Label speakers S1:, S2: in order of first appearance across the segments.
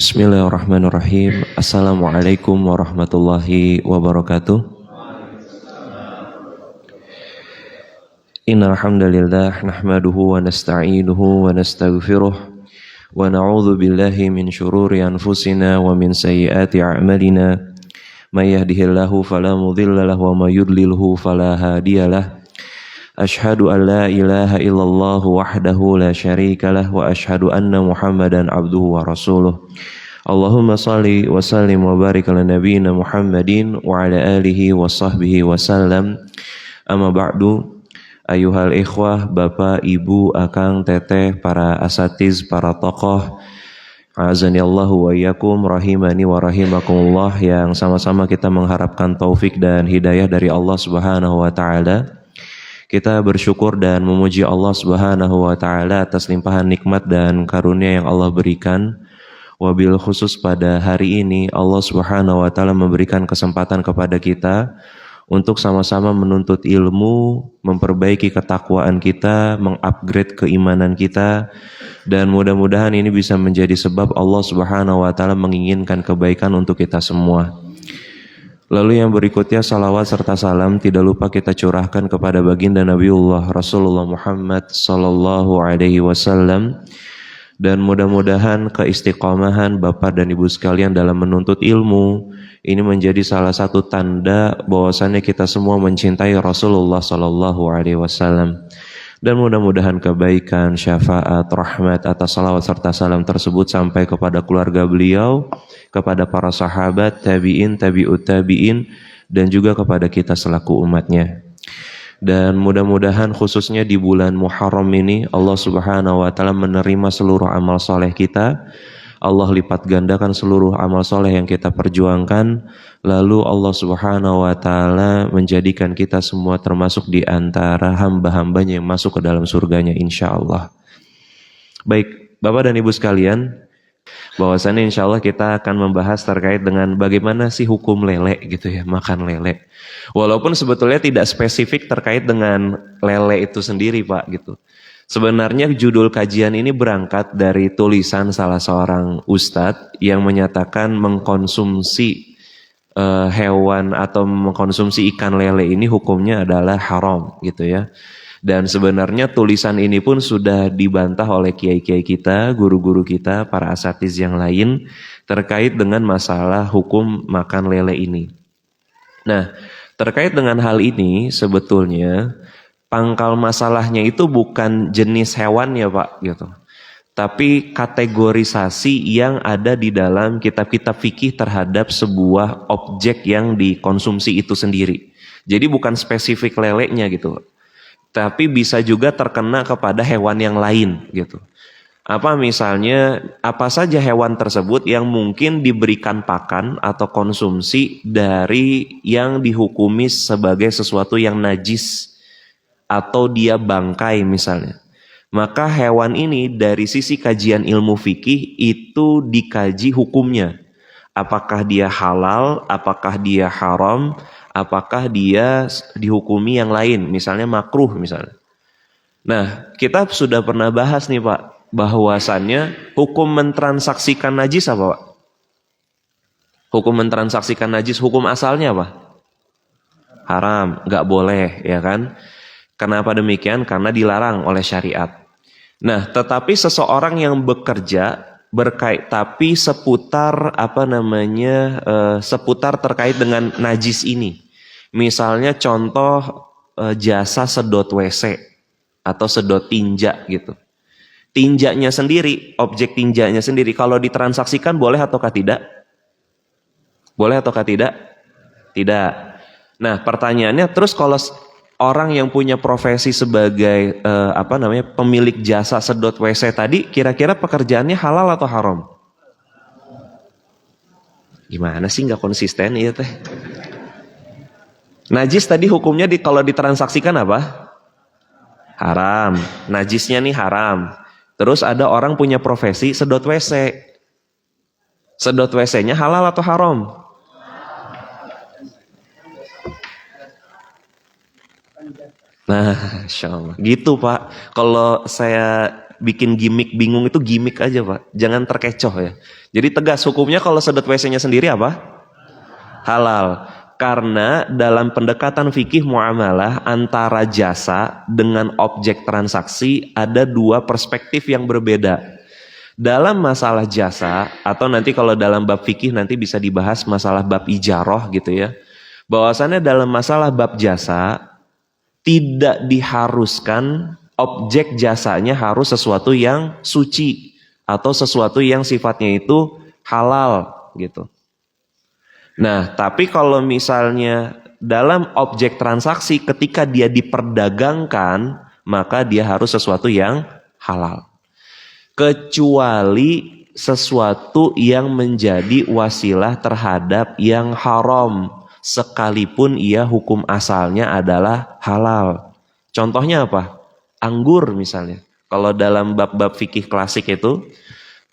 S1: Bismillahirrahmanirrahim. Assalamualaikum warahmatullahi wabarakatuh. Innal hamdalillah nahmaduhu wa nasta'inuhu wa nastaghfiruh wa na'udzu billahi min shururi anfusina wa min sayyiati a'malina. May yahdihillahu fala mudilla lahu wa may yudlilhu fala hadiyalah. Ashhadu an la ilaha illallah wahdahu la syarika lah wa ashhadu anna Muhammadan abduhu wa rasuluh. Allahumma salli wa sallim wa barik ala nabiyyina Muhammadin wa ala alihi wa sahbihi wa sallam. Amma ba'du. Ayuhal ikhwah, bapak, ibu, akang, teteh, para asatiz, para tokoh, azanillahu wa iyyakum rahimani wa rahimakumullah, yang sama-sama kita mengharapkan taufik dan hidayah dari Allah Subhanahu wa taala. Kita bersyukur dan memuji Allah Subhanahu wa taala atas limpahan nikmat dan karunia yang Allah berikan. Wabil khusus pada hari ini Allah Subhanahu wa taala memberikan kesempatan kepada kita untuk sama-sama menuntut ilmu, memperbaiki ketakwaan kita, mengupgrade keimanan kita, dan mudah-mudahan ini bisa menjadi sebab Allah Subhanahu wa taala menginginkan kebaikan untuk kita semua. Lalu yang berikutnya salawat serta salam tidak lupa kita curahkan kepada baginda Nabiullah Rasulullah Muhammad sallallahu alaihi wasallam, dan mudah-mudahan keistiqomahan Bapak dan Ibu sekalian dalam menuntut ilmu ini menjadi salah satu tanda bahwasannya kita semua mencintai Rasulullah sallallahu alaihi wasallam. Dan mudah-mudahan kebaikan, syafaat, rahmat atas salawat serta salam tersebut sampai kepada keluarga beliau, kepada para sahabat, tabi'in, tabi'ut tabi'in, dan juga kepada kita selaku umatnya. Dan mudah-mudahan khususnya di bulan Muharram ini Allah Subhanahu wa taala menerima seluruh amal soleh kita. Allah lipat gandakan seluruh amal soleh yang kita perjuangkan. Lalu Allah Subhanahu wa taala menjadikan kita semua termasuk di antara hamba-hambanya yang masuk ke dalam surganya insyaallah. Baik, Bapak dan Ibu sekalian, bahwasannya insyaallah kita akan membahas terkait dengan bagaimana sih hukum lele gitu ya, makan lele. Walaupun sebetulnya tidak spesifik terkait dengan lele itu sendiri Pak gitu. Sebenarnya judul kajian ini berangkat dari tulisan salah seorang ustadz yang menyatakan mengkonsumsi hewan atau mengkonsumsi ikan lele ini hukumnya adalah haram gitu ya. Dan sebenarnya tulisan ini pun sudah dibantah oleh kiai-kiai kita, guru-guru kita, para asatiz yang lain terkait dengan masalah hukum makan lele ini. Nah, terkait dengan hal ini sebetulnya pangkal masalahnya itu bukan jenis hewannya Pak gitu. Tapi kategorisasi yang ada di dalam kitab-kitab fikih terhadap sebuah objek yang dikonsumsi itu sendiri. Jadi bukan spesifik lelenya gitu. Tapi bisa juga terkena kepada hewan yang lain gitu. Apa misalnya, apa saja hewan tersebut yang mungkin diberikan pakan atau konsumsi dari yang dihukumi sebagai sesuatu yang najis atau dia bangkai misalnya. Maka hewan ini dari sisi kajian ilmu fikih itu dikaji hukumnya. Apakah dia halal, apakah dia haram, apakah dia dihukumi yang lain, misalnya makruh misalnya. Nah, kita sudah pernah bahas nih Pak, bahwasannya hukum mentransaksikan najis apa Pak? Hukum mentransaksikan najis, hukum asalnya apa? Haram, nggak boleh ya kan? Kenapa demikian? Karena dilarang oleh syariat. Nah, tetapi seseorang yang bekerja tapi seputar seputar terkait dengan najis ini. Misalnya contoh jasa sedot WC atau sedot tinja gitu. Tinjanya sendiri, objek tinjanya sendiri kalau ditransaksikan boleh ataukah tidak? Boleh ataukah tidak? Tidak. Nah, pertanyaannya terus kalau orang yang punya profesi sebagai pemilik jasa sedot WC tadi, kira-kira pekerjaannya halal atau haram? Gimana sih nggak konsisten ya teh? Najis tadi hukumnya kalau ditransaksikan apa? Haram. Najisnya nih haram. Terus ada orang punya profesi sedot WC. Sedot WC-nya halal atau haram? Nah, Insya Allah. Gitu Pak. Kalau saya bikin gimmick bingung itu gimmick aja Pak. Jangan terkecoh ya. Jadi tegas hukumnya kalau sedot WC-nya sendiri apa? Halal. Karena dalam pendekatan fikih muamalah antara jasa dengan objek transaksi ada dua perspektif yang berbeda. Dalam masalah jasa atau nanti kalau dalam bab fikih nanti bisa dibahas masalah bab ijarah gitu ya. Bahwasannya dalam masalah bab jasa tidak diharuskan objek jasanya harus sesuatu yang suci atau sesuatu yang sifatnya itu halal gitu. Nah, tapi kalau misalnya dalam objek transaksi ketika dia diperdagangkan, maka dia harus sesuatu yang halal. Kecuali sesuatu yang menjadi wasilah terhadap yang haram, sekalipun ia hukum asalnya adalah halal. Contohnya apa? Anggur misalnya. Kalau dalam bab-bab fikih klasik itu,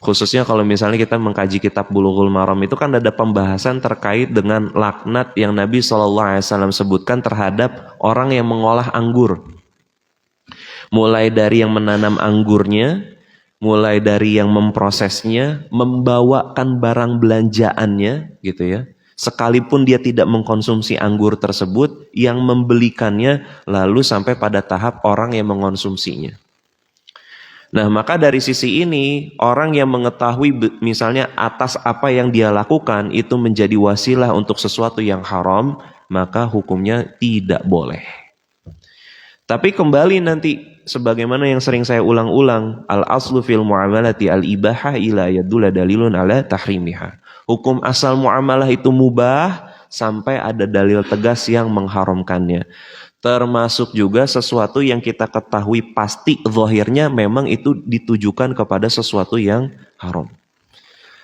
S1: khususnya kalau misalnya kita mengkaji kitab Bulughul Maram itu kan ada pembahasan terkait dengan laknat yang Nabi SAW sebutkan terhadap orang yang mengolah anggur. Mulai dari yang menanam anggurnya, mulai dari yang memprosesnya, membawakan barang belanjaannya gitu ya. Sekalipun dia tidak mengkonsumsi anggur tersebut, yang membelikannya lalu sampai pada tahap orang yang mengkonsumsinya. Nah, maka dari sisi ini, orang yang mengetahui misalnya atas apa yang dia lakukan itu menjadi wasilah untuk sesuatu yang haram, maka hukumnya tidak boleh. Tapi kembali nanti, sebagaimana yang sering saya ulang-ulang, al-aslu fil mu'amalati al-ibaha ila yadulla dalilun ala tahrimiha. Hukum asal muamalah itu mubah sampai ada dalil tegas yang mengharamkannya. Termasuk juga sesuatu yang kita ketahui pasti zahirnya memang itu ditujukan kepada sesuatu yang haram.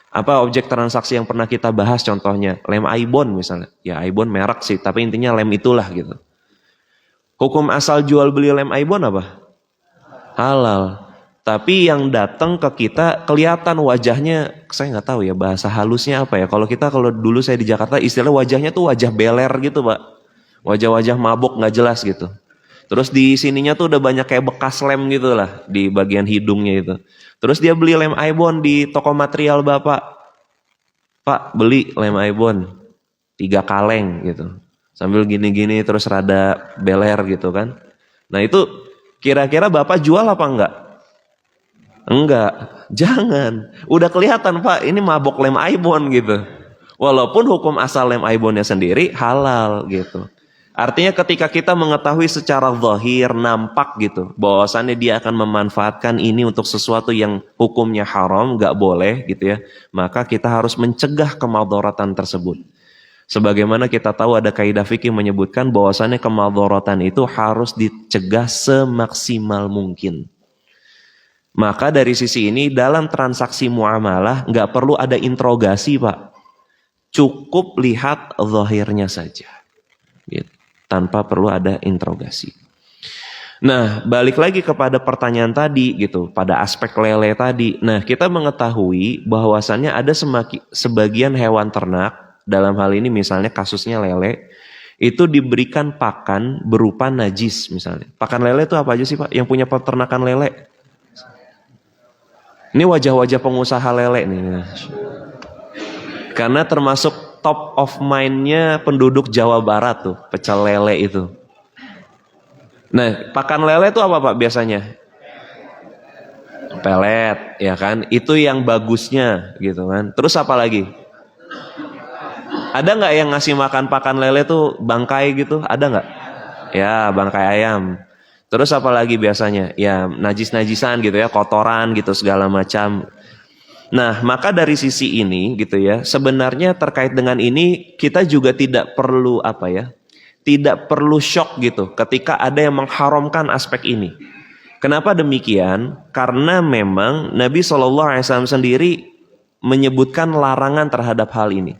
S1: Apa objek transaksi yang pernah kita bahas contohnya? Lem Aibon misalnya. Ya Aibon merek sih, tapi intinya lem itulah gitu. Hukum asal jual beli lem Aibon apa? Halal. Tapi yang datang ke kita kelihatan wajahnya, saya nggak tahu ya bahasa halusnya apa ya. Kalau dulu saya di Jakarta istilah wajahnya tuh wajah beler gitu Pak. Wajah-wajah mabuk nggak jelas gitu. Terus di sininya tuh udah banyak kayak bekas lem gitu lah di bagian hidungnya itu. Terus dia beli lem Aibon di toko material Bapak. Pak beli lem Aibon 3 kaleng gitu. Sambil gini-gini terus rada beler gitu kan. Nah itu kira-kira Bapak jual apa enggak? Enggak, jangan. Udah kelihatan Pak ini mabok lem Aibon gitu. Walaupun hukum asal lem Aibonnya sendiri halal gitu. Artinya ketika kita mengetahui secara zahir, nampak gitu, bahwasannya dia akan memanfaatkan ini untuk sesuatu yang hukumnya haram, gak boleh gitu ya, maka kita harus mencegah kemadharatan tersebut. Sebagaimana kita tahu ada kaidah fikih menyebutkan bahwasannya kemadharatan itu harus dicegah semaksimal mungkin. Maka dari sisi ini dalam transaksi muamalah gak perlu ada interogasi Pak. Cukup lihat zahirnya saja. Gitu. Tanpa perlu ada interogasi. Nah, balik lagi kepada pertanyaan tadi gitu, pada aspek lele tadi. Nah, kita mengetahui bahwasannya ada sebagian hewan ternak, dalam hal ini misalnya kasusnya lele, itu diberikan pakan berupa najis misalnya. Pakan lele itu apa aja sih Pak? Yang punya peternakan lele? Ini wajah-wajah pengusaha lele nih. Karena termasuk top of mind-nya penduduk Jawa Barat tuh, pecel lele itu. Nah, pakan lele itu apa Pak biasanya? Pelet, ya kan? Itu yang bagusnya gitu kan. Terus apa lagi? Ada nggak yang ngasih makan pakan lele tuh bangkai gitu? Ada nggak? Ya, bangkai ayam. Terus apa lagi biasanya? Ya, najis-najisan gitu ya, kotoran gitu segala macam. Nah, maka dari sisi ini gitu ya, sebenarnya terkait dengan ini kita juga tidak perlu tidak perlu shock gitu ketika ada yang mengharamkan aspek ini. Kenapa demikian? Karena memang Nabi SAW sendiri menyebutkan larangan terhadap hal ini.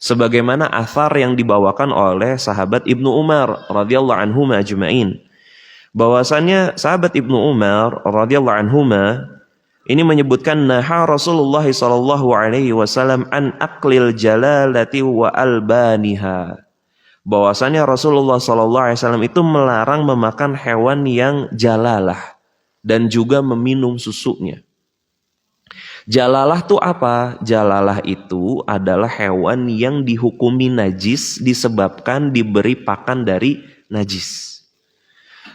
S1: Sebagaimana athar yang dibawakan oleh sahabat Ibnu Umar radhiyallahu anhuma ajma'in. Bahwasannya sahabat Ibnu Umar radhiyallahu anhuma ini menyebutkan naha Rasulullah sallallahu alaihi wasallam an aklil jalalati wa albaniha. Bahwasanya Rasulullah sallallahu alaihi wasallam itu melarang memakan hewan yang jalalah. dan juga meminum susunya. Jalalah itu apa? Jalalah itu adalah hewan yang dihukumi najis disebabkan diberi pakan dari najis.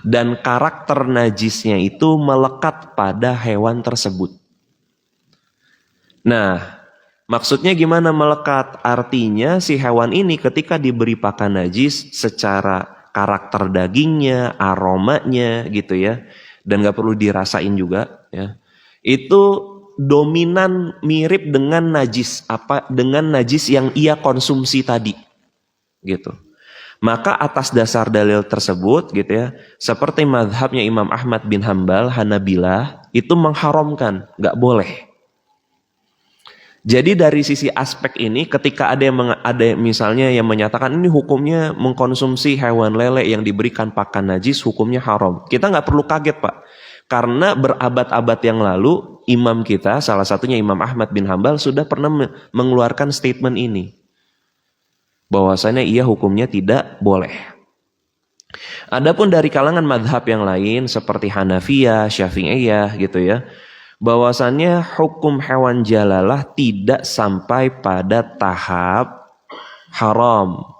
S1: Dan karakter najisnya itu melekat pada hewan tersebut. Nah, maksudnya gimana melekat? Artinya si hewan ini ketika diberi pakan najis secara karakter dagingnya, aromanya gitu ya, dan gak perlu dirasain juga ya, itu dominan mirip dengan najis dengan najis yang ia konsumsi tadi gitu. Maka atas dasar dalil tersebut gitu ya, seperti mazhabnya Imam Ahmad bin Hambal Hanabilah itu mengharamkan, nggak boleh. Jadi dari sisi aspek ini ketika ada misalnya yang menyatakan ini hukumnya mengkonsumsi hewan lele yang diberikan pakan najis hukumnya haram, kita nggak perlu kaget Pak. Karena berabad-abad yang lalu imam kita, salah satunya Imam Ahmad bin Hambal sudah pernah mengeluarkan statement ini. Bahwasanya ia hukumnya tidak boleh. Adapun dari kalangan madhab yang lain seperti Hanafiyah, Syafi'iyah gitu ya. Bahwasannya hukum hewan jalalah tidak sampai pada tahap haram.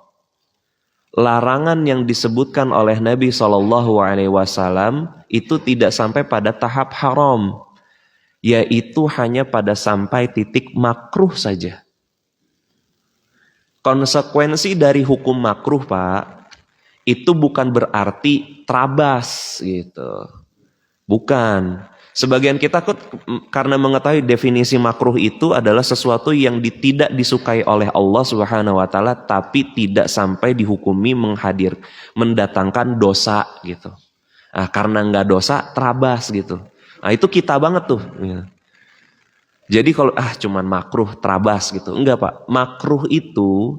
S1: Larangan yang disebutkan oleh Nabi SAW itu tidak sampai pada tahap haram, yaitu hanya pada sampai titik makruh saja. Konsekuensi dari hukum makruh Pak, itu bukan berarti terabas gitu, bukan. Sebagian kita karena mengetahui definisi makruh itu adalah sesuatu yang tidak disukai oleh Allah Subhanahu wa taala tapi tidak sampai dihukumi mendatangkan dosa gitu. Nah, karena nggak dosa terabas gitu. Nah, itu kita banget tuh. Ya. Jadi kalau cuman makruh terabas gitu. Enggak Pak, makruh itu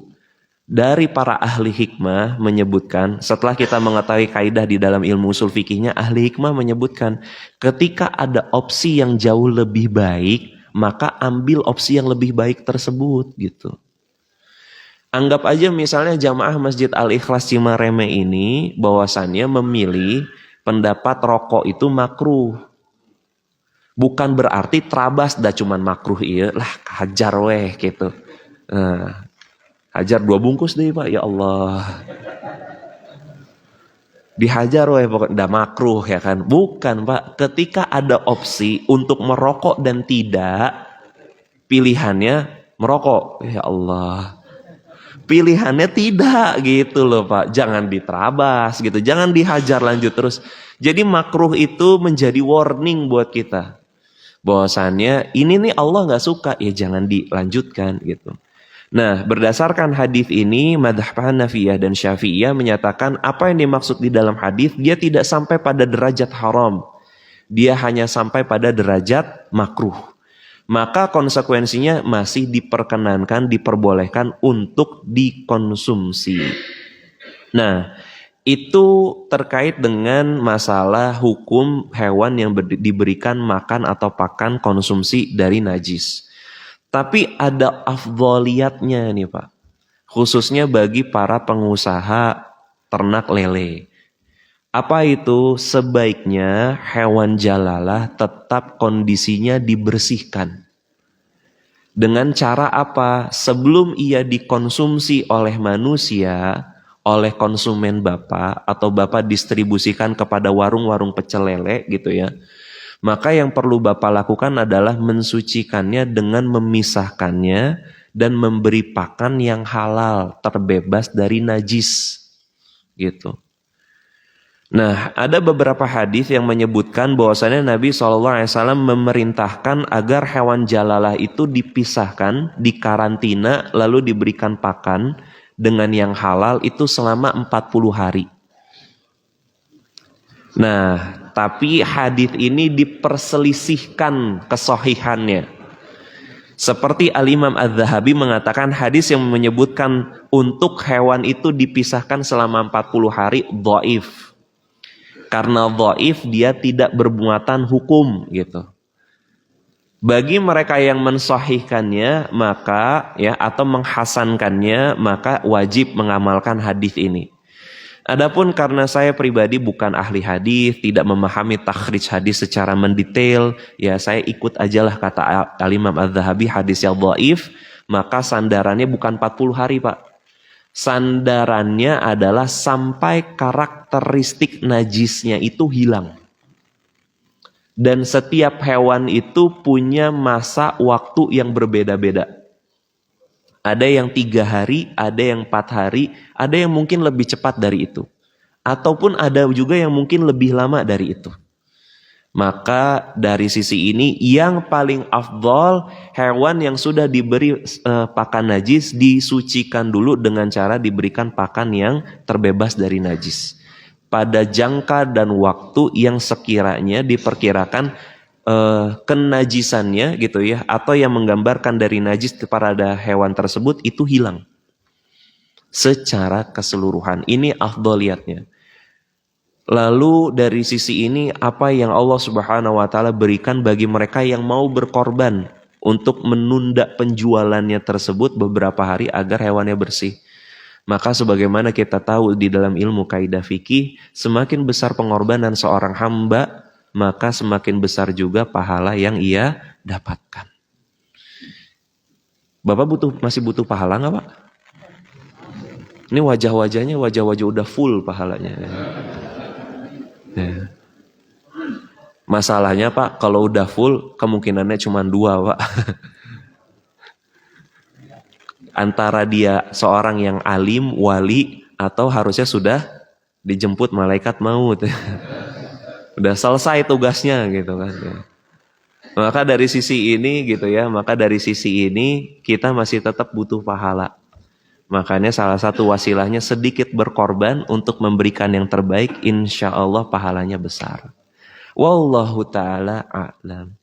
S1: dari para ahli hikmah menyebutkan, setelah kita mengetahui kaidah di dalam ilmu usul fikihnya, ahli hikmah menyebutkan ketika ada opsi yang jauh lebih baik, maka ambil opsi yang lebih baik tersebut gitu. Anggap aja misalnya jamaah Masjid Al-Ikhlas Cimareme ini bahwasannya memilih pendapat rokok itu makruh. Bukan berarti terabas dah cuman makruh iya lah hajar weh gitu. Hajar 2 bungkus deh Pak, ya Allah. Dihajar weh pokoknya udah makruh ya kan. Bukan Pak, ketika ada opsi untuk merokok dan tidak, pilihannya merokok. Ya Allah. Pilihannya tidak gitu loh Pak. Jangan diterabas gitu, jangan dihajar lanjut terus. Jadi makruh itu menjadi warning buat kita. Bahwasannya ini nih Allah gak suka, ya jangan dilanjutkan gitu. Nah, berdasarkan hadis ini, madhab Hanafiyah dan Syafi'iyah menyatakan apa yang dimaksud di dalam hadis, dia tidak sampai pada derajat haram. Dia hanya sampai pada derajat makruh. Maka konsekuensinya masih diperkenankan, diperbolehkan untuk dikonsumsi. Nah, itu terkait dengan masalah hukum hewan yang diberikan makan atau pakan konsumsi dari najis. Tapi ada afdholiyatnya nih Pak. Khususnya bagi para pengusaha ternak lele. Apa itu? Sebaiknya hewan jalalah tetap kondisinya dibersihkan. Dengan cara apa? Sebelum ia dikonsumsi oleh manusia, oleh konsumen Bapak, atau Bapak distribusikan kepada warung-warung pecel lele gitu ya. Maka yang perlu Bapak lakukan adalah mensucikannya dengan memisahkannya dan memberi pakan yang halal, terbebas dari najis. Gitu. Nah, ada beberapa hadis yang menyebutkan bahwasannya Nabi SAW memerintahkan agar hewan jalalah itu dipisahkan, dikarantina, lalu diberikan pakan dengan yang halal itu selama 40 hari. Nah, tapi hadis ini diperselisihkan kesohihannya. Seperti Al-Imam Az-Zahabi mengatakan hadis yang menyebutkan untuk hewan itu dipisahkan selama 40 hari dhaif. Karena dhaif dia tidak bermuatan hukum gitu. Bagi mereka yang mensahihkannya maka ya atau menghasankannya maka wajib mengamalkan hadis ini. Adapun karena saya pribadi bukan ahli hadis, tidak memahami takhrij hadis secara mendetail, ya saya ikut ajalah kata Al-Imam Az-Zahabi hadis yang dhaif, maka sandarannya bukan 40 hari Pak. Sandarannya adalah sampai karakteristik najisnya itu hilang. Dan setiap hewan itu punya masa waktu yang berbeda-beda. Ada yang 3 hari, ada yang 4 hari, ada yang mungkin lebih cepat dari itu. Ataupun ada juga yang mungkin lebih lama dari itu. Maka dari sisi ini yang paling afdol, hewan yang sudah diberi pakan najis disucikan dulu dengan cara diberikan pakan yang terbebas dari najis. Pada jangka dan waktu yang sekiranya diperkirakan kenajisannya gitu ya, atau yang menggambarkan dari najis kepada hewan tersebut itu hilang secara keseluruhan. Ini afdoliyatnya. Lalu dari sisi ini apa yang Allah Subhanahu wa taala berikan bagi mereka yang mau berkorban untuk menunda penjualannya tersebut beberapa hari agar hewannya bersih. Maka sebagaimana kita tahu di dalam ilmu kaidah fikih, semakin besar pengorbanan seorang hamba, maka semakin besar juga pahala yang ia dapatkan. Bapak masih butuh pahala nggak Pak? Ini wajah-wajahnya wajah-wajah udah full pahalanya. Ya. Masalahnya Pak, kalau udah full kemungkinannya cuma 2 Pak. Antara dia seorang yang alim, wali, atau harusnya sudah dijemput malaikat maut. Udah selesai tugasnya gitu kan. Maka dari sisi ini gitu ya, maka dari sisi ini kita masih tetap butuh pahala. Makanya salah satu wasilahnya sedikit berkorban untuk memberikan yang terbaik, insya Allah pahalanya besar. Wallahu ta'ala a'lam.